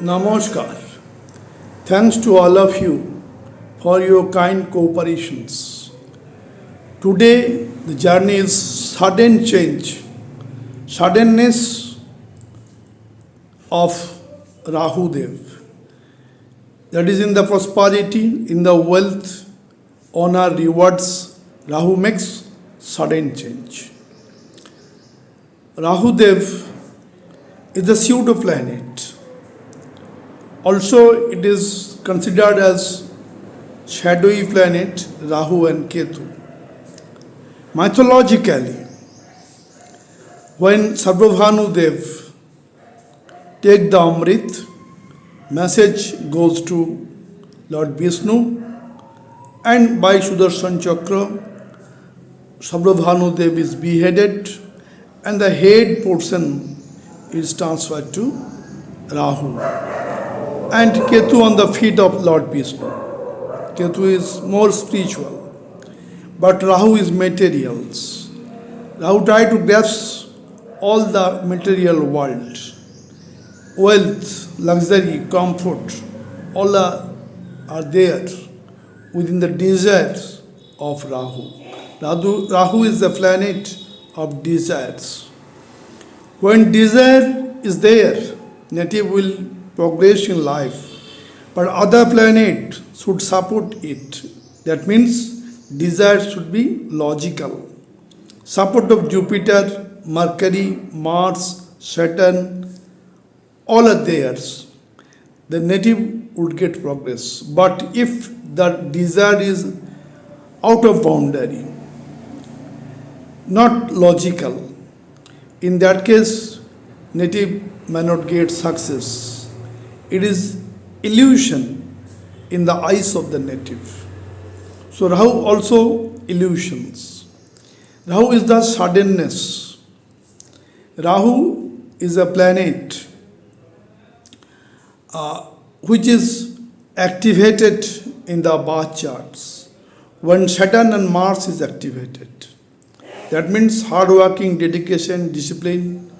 Namaskar. Thanks to all of you for your kind cooperations. Today, the journey is sudden change, suddenness of Rahu Dev. That is in the prosperity, in the wealth, honor, rewards. Rahu makes sudden change. Rahu Dev is a pseudo planet. Also, it is considered as shadowy planet Rahu and Ketu. Mythologically, when Sarvabhanu Dev take the Amrit, message goes to Lord Vishnu, and by Sudarshan Chakra, Sarvabhanu Dev is beheaded, and the head portion is transferred to Rahu, and Ketu on the feet of Lord Vishnu. Ketu is more spiritual, but Rahu is materials. Rahu tried to grasp all the material world, wealth, luxury, comfort, all are there within the desires of Rahu. Rahu is the planet of desires. When desire is there, native will progress in life, but other planet should support it. That means desire should be logical. Support of Jupiter, Mercury, Mars, Saturn, all are theirs. The native would get progress. But if the desire is out of boundary, not logical, in that case, native may not get success. It is illusion in the eyes of the native. So Rahu also illusions. Rahu is the suddenness. Rahu is a planet which is activated in the birth charts when Saturn and Mars is activated. That means hard working, dedication, discipline,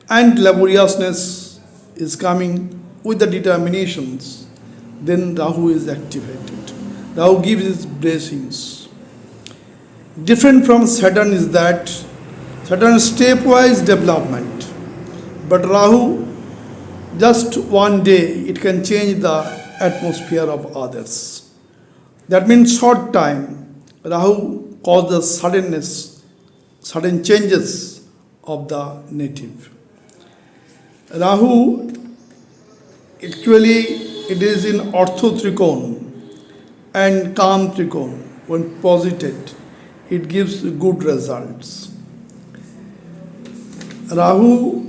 and laboriousness is coming with the determinations. Then Rahu is activated. Rahu gives his blessings. Different from Saturn is that Saturn stepwise development, but Rahu just one day it can change the atmosphere of others. That means short time Rahu causes suddenness, sudden changes of the native. Rahu actually it is in orthotrikon and calm trikon. When posited, it gives good results. Rahu,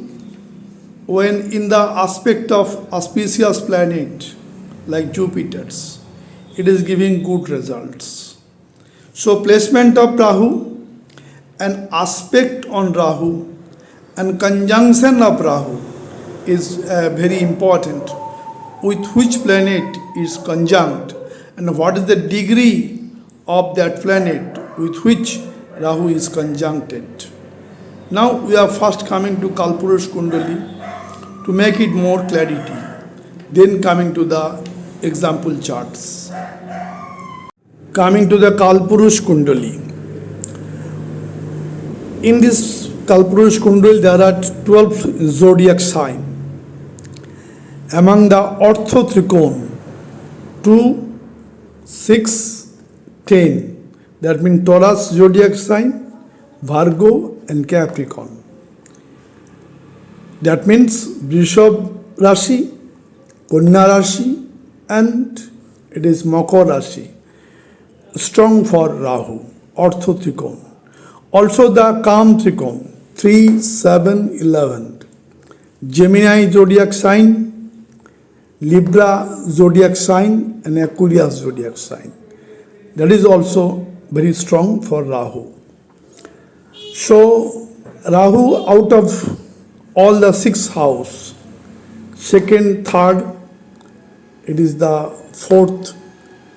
when in the aspect of auspicious planet like Jupiter's, it is giving good results. So placement of Rahu, an aspect on Rahu, and conjunction of Rahu is very important. With which planet is conjunct and what is the degree of that planet with which Rahu is conjuncted. Now we are first coming to Kalpurush Kundali to make it more clarity, then coming to the example charts. Coming to the Kalpurush Kundali. In this Kalpurush Kundali there are 12 zodiac signs. Among the orthotrikon, 2, 6, 10, that means Taurus zodiac sign, Virgo and Capricorn. That means Vrishab Rashi, Kanya Rashi, and it is Makar Rashi. Strong for Rahu, orthotrikon. Also the calm trikon, 3, 7, 11. Gemini zodiac sign, Libra zodiac sign, and Aquarius zodiac sign. That is also very strong for Rahu. So Rahu, out of all the 6 house, second, third, it is the 4th,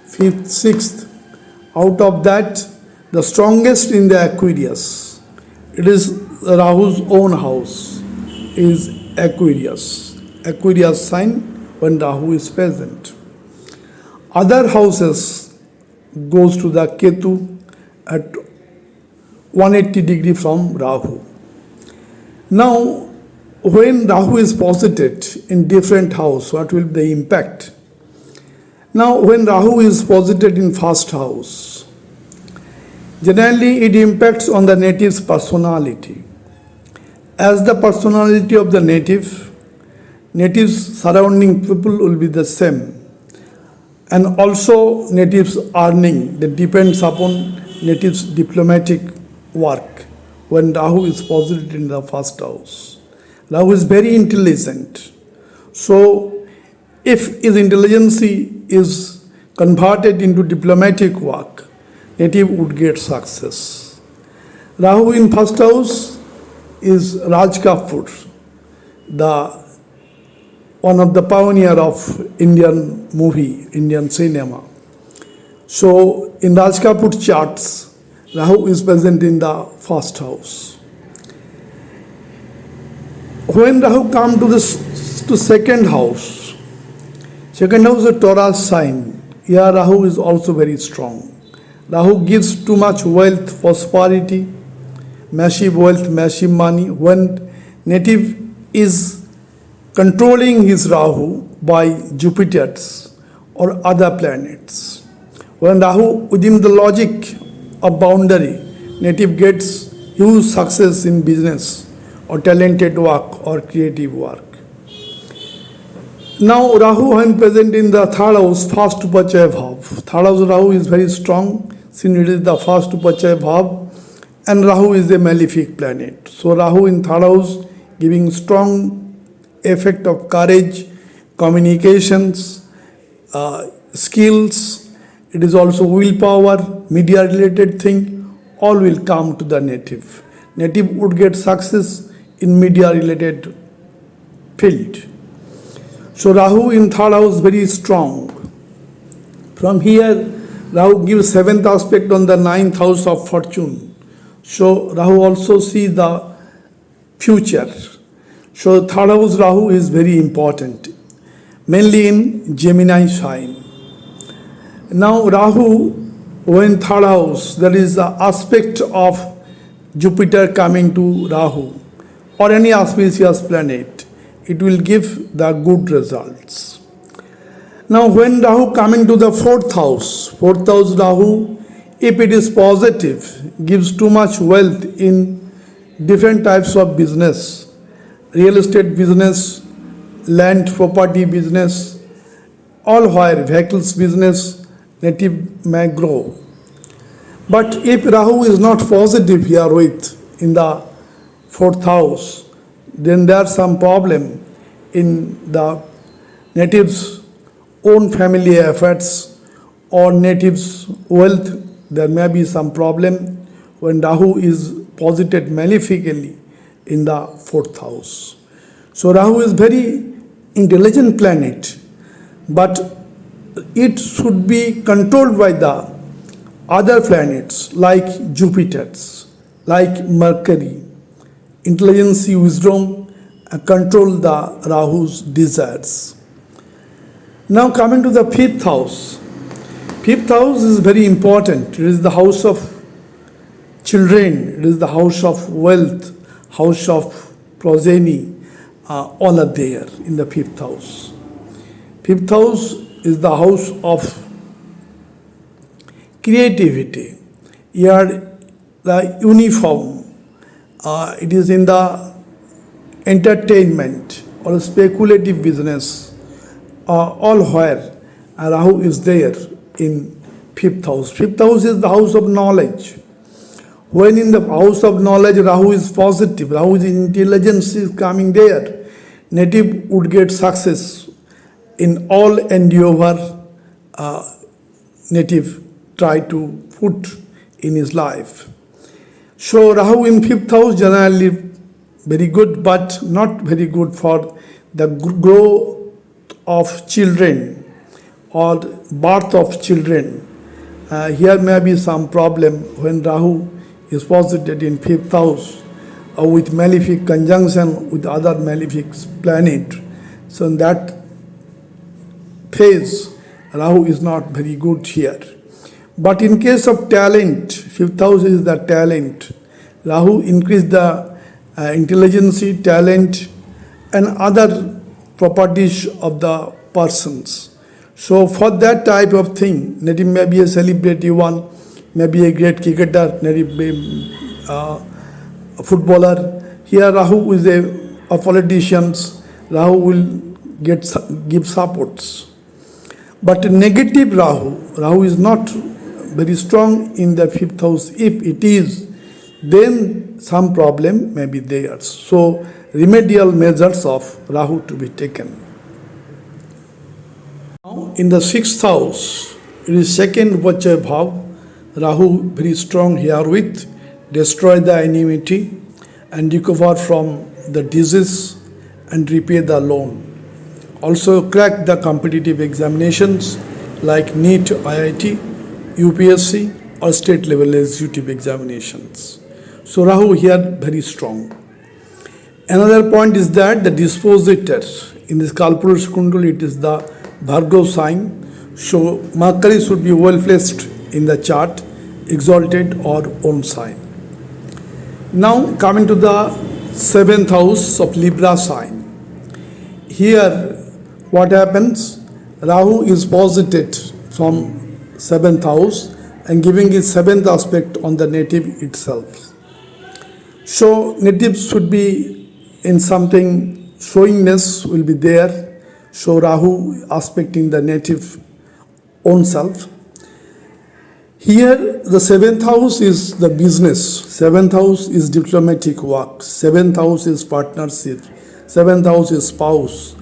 5th, 6th. Out of that, the strongest in the Aquarius, it is Rahu's own house, is Aquarius sign, when Rahu is present. Other houses goes to the Ketu at 180 degree from Rahu. Now, when Rahu is posited in different house, what will be the impact? Now, when Rahu is posited in first house, generally it impacts on the native's personality. As the personality of the natives surrounding people will be the same. And also natives earning that depends upon natives diplomatic work when Rahu is posited in the first house. Rahu is very intelligent. So if his intelligence is converted into diplomatic work, native would get success. Rahu in first house is Raj Kapoor, one of the pioneer of Indian movie, Indian cinema. So in Raj Kapoor charts, Rahu is present in the first house. When Rahu comes to second house is a Taurus sign. Here Rahu is also very strong. Rahu gives too much wealth, prosperity, massive wealth, massive money. When native is controlling his Rahu by Jupiter's or other planets. When Rahu within the logic of boundary, native gets huge success in business or talented work or creative work. Now Rahu when present in the third house, first Upachaya Bhav. Third house Rahu is very strong since it is the first Upachaya Bhav and Rahu is a malefic planet. So Rahu in third house giving strong effect of courage, communications, skills. It is also willpower, media related thing, all will come to the native. Native would get success in media related field. So Rahu in third house very strong. From here, Rahu gives seventh aspect on the ninth house of fortune. So Rahu also see the future. So third house Rahu is very important, mainly in Gemini sign. Now Rahu, when third house, there is the aspect of Jupiter coming to Rahu or any auspicious planet, it will give the good results. Now when Rahu coming to the fourth house Rahu, if it is positive, gives too much wealth in different types of business, real estate business, land property business, all where vehicles business, native may grow. But if Rahu is not positive here with in the fourth house, then there are some problem in the native's own family affairs or native's wealth. There may be some problem when Rahu is posited malefically in the fourth house. So Rahu is very intelligent planet, but it should be controlled by the other planets like Jupiter's, like Mercury. Intelligence, wisdom, control the Rahu's desires. Now coming to the fifth house. Fifth house is very important. It is the house of children. It is the house of wealth, house of progeny. All are there in the fifth house. Fifth house is the house of creativity. Here the uniform. It is in the entertainment or speculative business, all where Rahu is there in fifth house. Fifth house is the house of knowledge. When in the house of knowledge Rahu is positive, Rahu's intelligence is coming there, native would get success in all endeavor native try to put in his life. So Rahu in fifth house generally very good, but not very good for the growth of children or birth of children. Here may be some problem when Rahu is posited in fifth house with malefic conjunction with other malefic planet. So in that phase, Rahu is not very good here. But in case of talent, fifth house is the talent. Rahu increase the intelligence, talent, and other properties of the persons. So for that type of thing, native may be a celebrity one, maybe a great cricketer, maybe a footballer. Here Rahu is a politicians. Rahu will give supports. But negative Rahu is not very strong in the fifth house. If it is, then some problem may be there. So remedial measures of Rahu to be taken. Now in the sixth house, it is second Vachya Bhav. Rahu very strong herewith, destroy the enmity and recover from the disease and repay the loan. Also crack the competitive examinations like NEET, IIT, UPSC or state level executive examinations. So Rahu here very strong. Another point is that the dispositor in this Kalpurusha Kundali, it is the Bhargav sign. So Mercury should be well placed in the chart, exalted or own sign. Now coming to the seventh house of Libra sign. Here what happens? Rahu is posited from seventh house and giving his seventh aspect on the native itself. So native should be in something, showingness will be there. So Rahu aspecting the native own self. Here the seventh house is the business, seventh house is diplomatic work, seventh house is partnership, seventh house is spouse.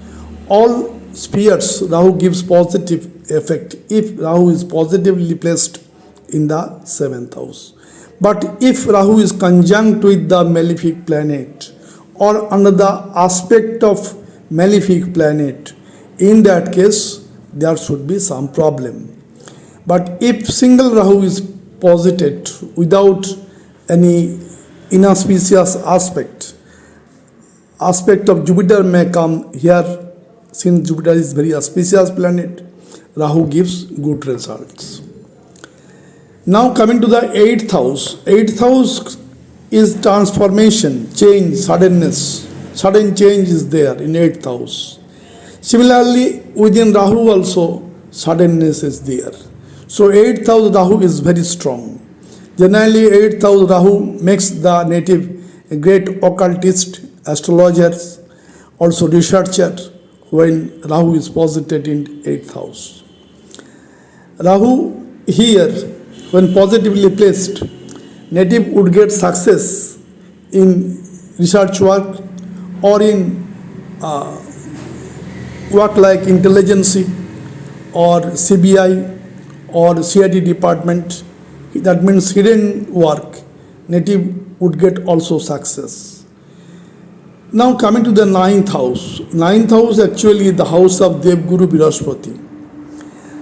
All spheres Rahu gives positive effect if Rahu is positively placed in the seventh house. But if Rahu is conjunct with the malefic planet or under the aspect of malefic planet, in that case there should be some problem. But if single Rahu is posited without any inauspicious aspect of Jupiter may come here. Since Jupiter is very auspicious planet, Rahu gives good results. Now coming to the eighth house. Eighth house is transformation, change, suddenness. Sudden change is there in eighth house. Similarly, within Rahu also, suddenness is there. So eighth house Rahu is very strong. Generally, eighth house Rahu makes the native a great occultist, astrologers, also researcher, when Rahu is posited in eighth house. Rahu here, when positively placed, native would get success in research work or in work like intelligence or CBI or CID department. That means hidden work, native would get also success. Now coming to the ninth house. Ninth house actually is the house of Dev Guru Brihaspati.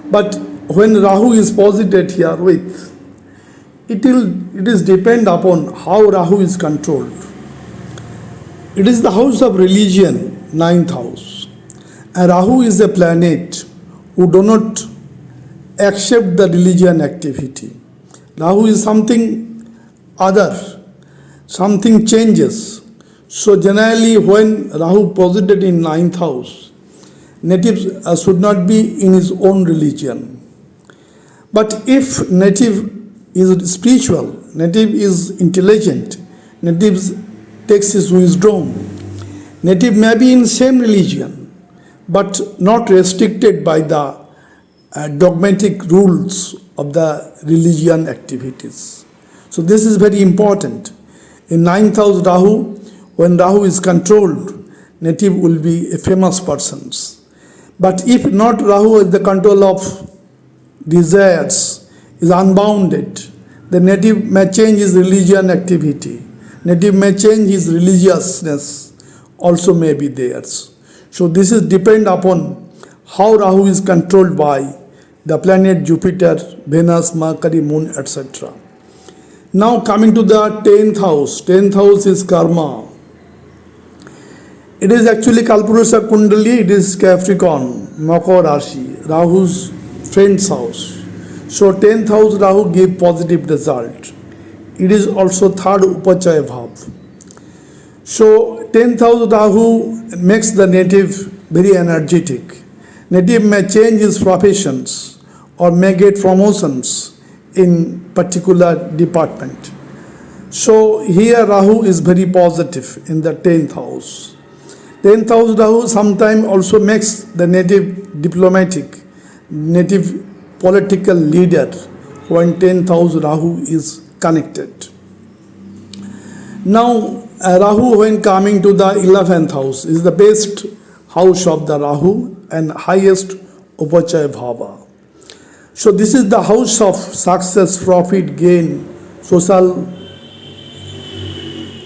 But when Rahu is posited here with, it is depend upon how Rahu is controlled. It is the house of religion, ninth house. And Rahu is a planet who do not accept the religion activity. Rahu is something other, something changes. So generally when Rahu posited in ninth house, native should not be in his own religion. But if native is spiritual, native is intelligent, native takes his wisdom, native may be in same religion, but not restricted by the dogmatic rules of the religion activities. So this is very important. In ninth house Rahu, when Rahu is controlled, native will be a famous person. But if not, Rahu is the control of desires, is unbounded, the native may change his religion activity. Native may change his religiousness, also may be theirs. So this is depend upon how Rahu is controlled by the planet Jupiter, Venus, Mercury, Moon, etc. Now coming to the 10th house. 10th house is karma. It is actually Kalpurusha Kundali, it is Capricorn, Makar Rashi. Rahu's friend's house. So 10th house Rahu give positive result. It is also third Upachaya Bhav. So 10th house Rahu makes the native very energetic. Native may change his professions or may get promotions in particular department. So here Rahu is very positive in the 10th house. 10th house Rahu sometimes also makes the native diplomatic, native political leader when 10th house Rahu is connected. Now Rahu when coming to the 11th house is the best house of the Rahu and highest Upachaya Bhava. So this is the house of success, profit, gain, social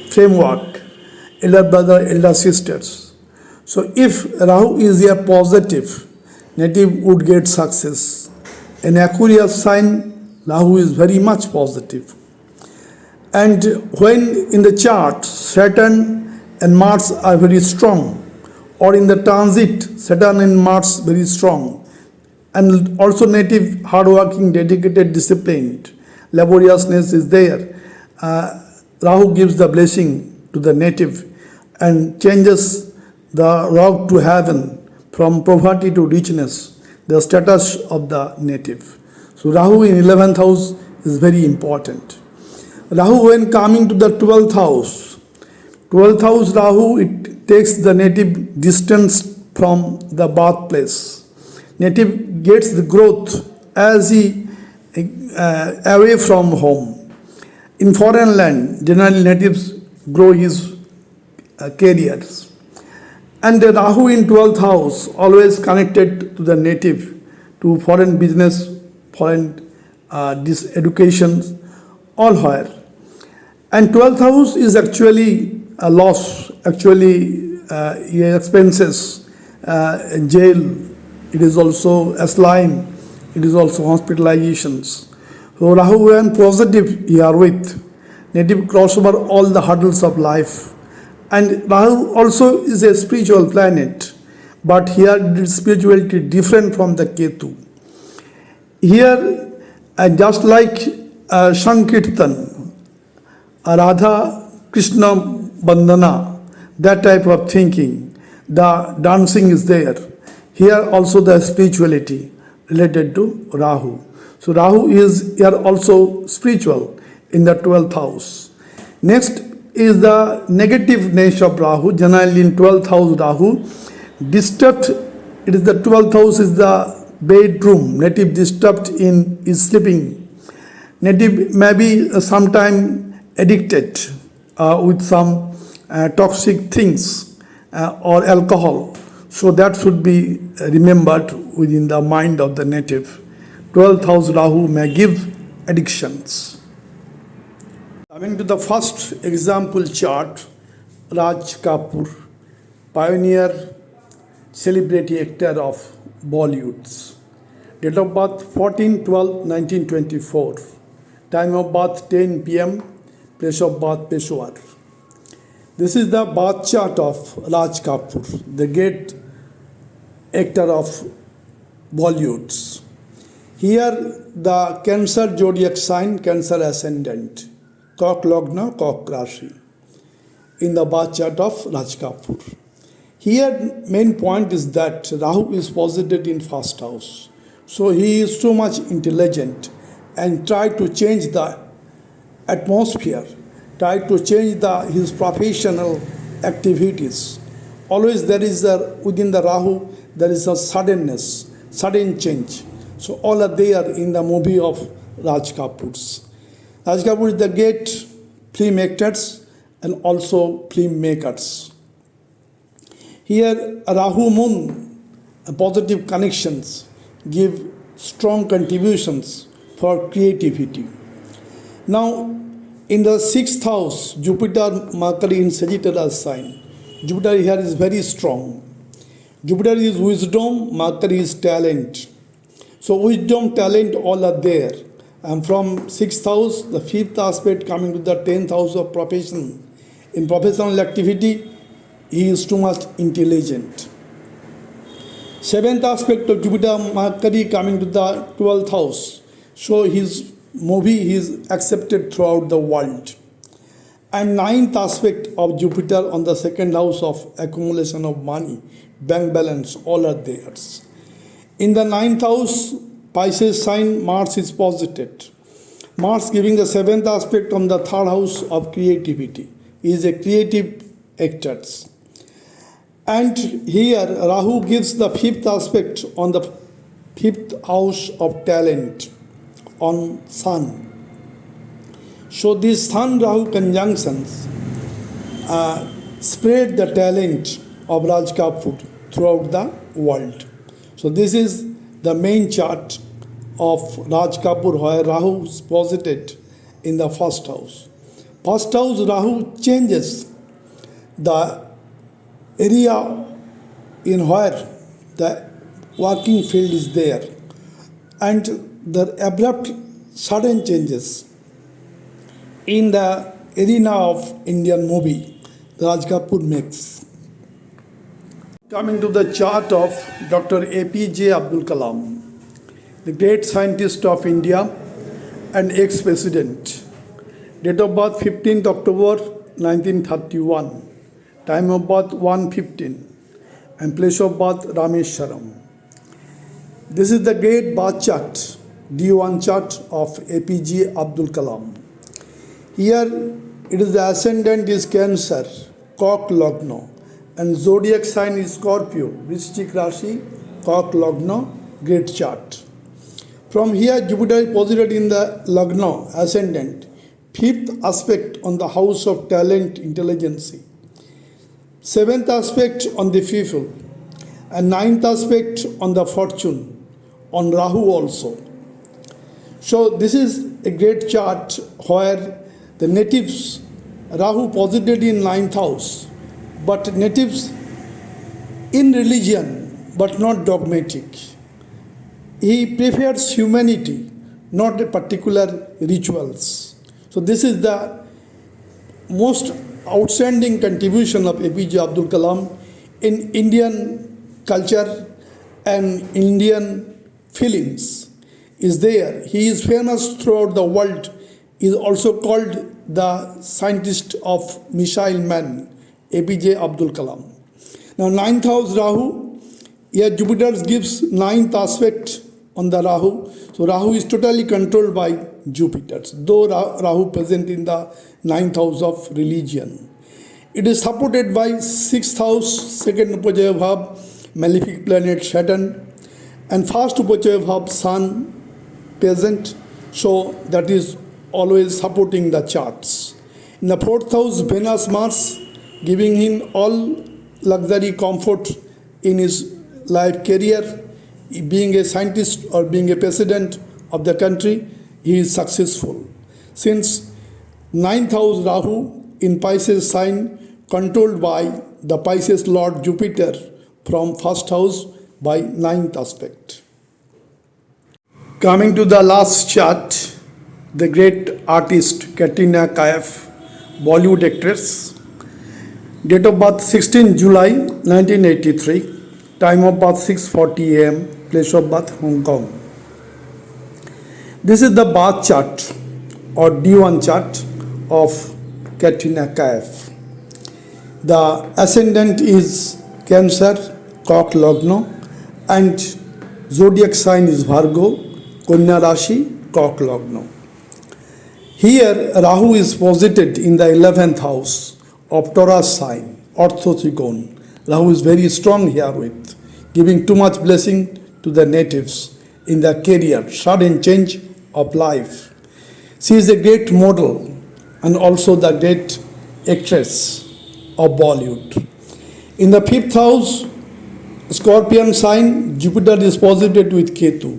framework, elder brother, elder sisters. So if Rahu is a positive, native would get success. An Aquarius sign, Rahu is very much positive. And when in the chart Saturn and Mars are very strong, or in the transit Saturn and Mars very strong, and also native hardworking, dedicated, disciplined, laboriousness is there, Rahu gives the blessing to the native and changes the road to heaven from poverty to richness, the status of the native. So Rahu in 11th house is very important. Rahu when coming to the 12th house Rahu, it takes the native distance from the birthplace. Native gets the growth as he away from home. In foreign land, generally natives grow his careers. And Rahu in 12th house always connected to the native, to foreign business, foreign education, all higher. And 12th house is actually a loss, actually expenses, jail, it is also a slime, it is also hospitalizations. So Rahu when positive here with, native cross over all the hurdles of life. And Rahu also is a spiritual planet, but here it is spirituality different from the Ketu. Here, just like Sankirtan, Radha Krishna Bandhana, that type of thinking, the dancing is there. Here also the spirituality related to Rahu. So Rahu is here also spiritual in the 12th house. Next is the negative nature of Rahu. Generally in 12th house Rahu, disturbed, it is the 12th house is the bedroom. Native disturbed in is sleeping. Native may be sometime addicted with some toxic things or alcohol. So that should be remembered within the mind of the native. 12th house Rahu may give addictions. Coming to the first example chart, Raj Kapoor, pioneer, celebrity actor of Bollywood. Date of birth 14/12/1924. Time of birth 10 p.m. Place of birth Peshawar. This is the birth chart of Raj Kapoor, the great actor of Bollywood. Here the Cancer zodiac sign, Cancer ascendant, Cock Lagna, Cock Rashi, in the birth chart of Raj Kapoor. Here main point is that Rahu is posited in first house. So he is too much intelligent and try to change the atmosphere, try to change his professional activities. Always there is within the Rahu, there is a suddenness, sudden change. So all are there in the movie of Raj Kapoor's. Raj Kapoor is the great film actors and also film makers. Here Rahu Moon, positive connections, give strong contributions for creativity. Now in the 6th house, Jupiter, Mercury in Sagittarius sign. Jupiter here is very strong. Jupiter is wisdom, Mercury is talent. So wisdom, talent, all are there. And from 6th house, the 5th aspect coming to the 10th house of profession. In professional activity, he is too much intelligent. Seventh aspect of Jupiter Mercury coming to the 12th house. So his movie is accepted throughout the world. And ninth aspect of Jupiter on the second house of accumulation of money, bank balance, all are theirs. In the ninth house, Pisces sign, Mars is posited. Mars giving the seventh aspect on the third house of creativity. He is a creative actor. And here Rahu gives the fifth aspect on the fifth house of talent on Sun. So these Sun Rahu conjunctions spread the talent of Raj Kapoor throughout the world. So this is the main chart of Raj Kapoor where Rahu is posited in the first house. First house Rahu changes the area in where the working field is there, and the abrupt sudden changes in the arena of Indian movie Raj Kapoor makes. Coming to the chart of Dr. APJ Abdul Kalam, the great scientist of India and ex-president. Date of birth 15th October 1931. Time of birth 1:15 and place of birth Rameshwaram. This is the great birth chart, D1 chart of APJ Abdul Kalam. Here it is the ascendant is Cancer, Cock Lagna, and zodiac sign is Scorpio, Vrishchik Rashi, Cock Lagna, great chart. From here Jupiter is posited in the Lagna, ascendant, fifth aspect on the house of talent, intelligence. Seventh aspect on the people, and ninth aspect on the fortune, on Rahu also. So this is a great chart where the natives, Rahu posited in ninth house, but natives in religion, but not dogmatic. He prefers humanity, not a particular rituals. So this is the most outstanding contribution of APJ Abdul Kalam in Indian culture and Indian feelings is there. He is famous throughout the world. He is also called the scientist of missile man, APJ Abdul Kalam. Now ninth house Rahu, here Jupiter gives ninth aspect on the Rahu. So Rahu is totally controlled by Jupiter, though Rahu present in the ninth house of religion. It is supported by sixth house, second Upajaya Bhav, malefic planet Saturn, and first Upajaya Bhav Sun present, so that is always supporting the charts. In the fourth house Venus Mars, giving him all luxury comfort in his life career. Being a scientist or being a president of the country, he is successful. Since ninth house Rahu in Pisces sign, controlled by the Pisces Lord Jupiter from first house by ninth aspect. Coming to the last chart, the great artist Katrina Kaif, Bollywood actress. Date of birth 16 July 1983. Time of birth 6:40 a.m. Place of birth Hong Kong. This is the birth chart or D1 chart of Katrina Kaif. The ascendant is Cancer, Cock Lagna, and zodiac sign is Virgo, Kanya Rashi, Cock Lagna. Here Rahu is posited in the 11th house of Taurus sign, Orthotrigon. Rahu is very strong here with, giving too much blessing to the natives in their career, sudden change of life. She is a great model and also the great actress of Bollywood. In the 5th house, Scorpion sign, Jupiter is posited with Ketu.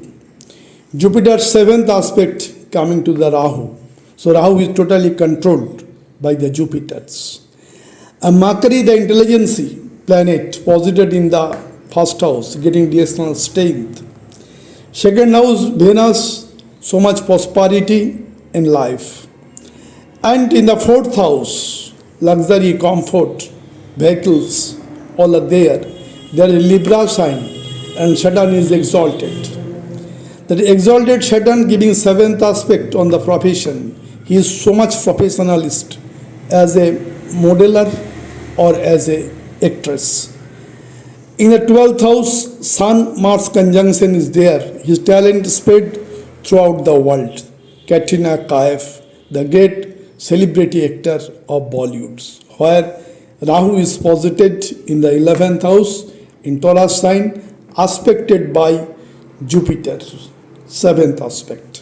Jupiter's 7th aspect coming to the Rahu. So Rahu is totally controlled by the Jupiters. And Mercury, the intelligence planet, posited in the first house, getting additional strength. Second house, Venus, so much prosperity in life. And in the 4th house, luxury, comfort, vehicles, all are there. There is Libra sign, and Saturn is exalted. That exalted Saturn giving seventh aspect on the profession. He is so much professionalist as a modeler or as a actress. In the 12th house, Sun Mars conjunction is there. His talent spread throughout the world. Katrina Kaif, the great celebrity actor of Bollywood, where Rahu is posited in the 11th house in Taurus sign, aspected by Jupiter, seventh aspect.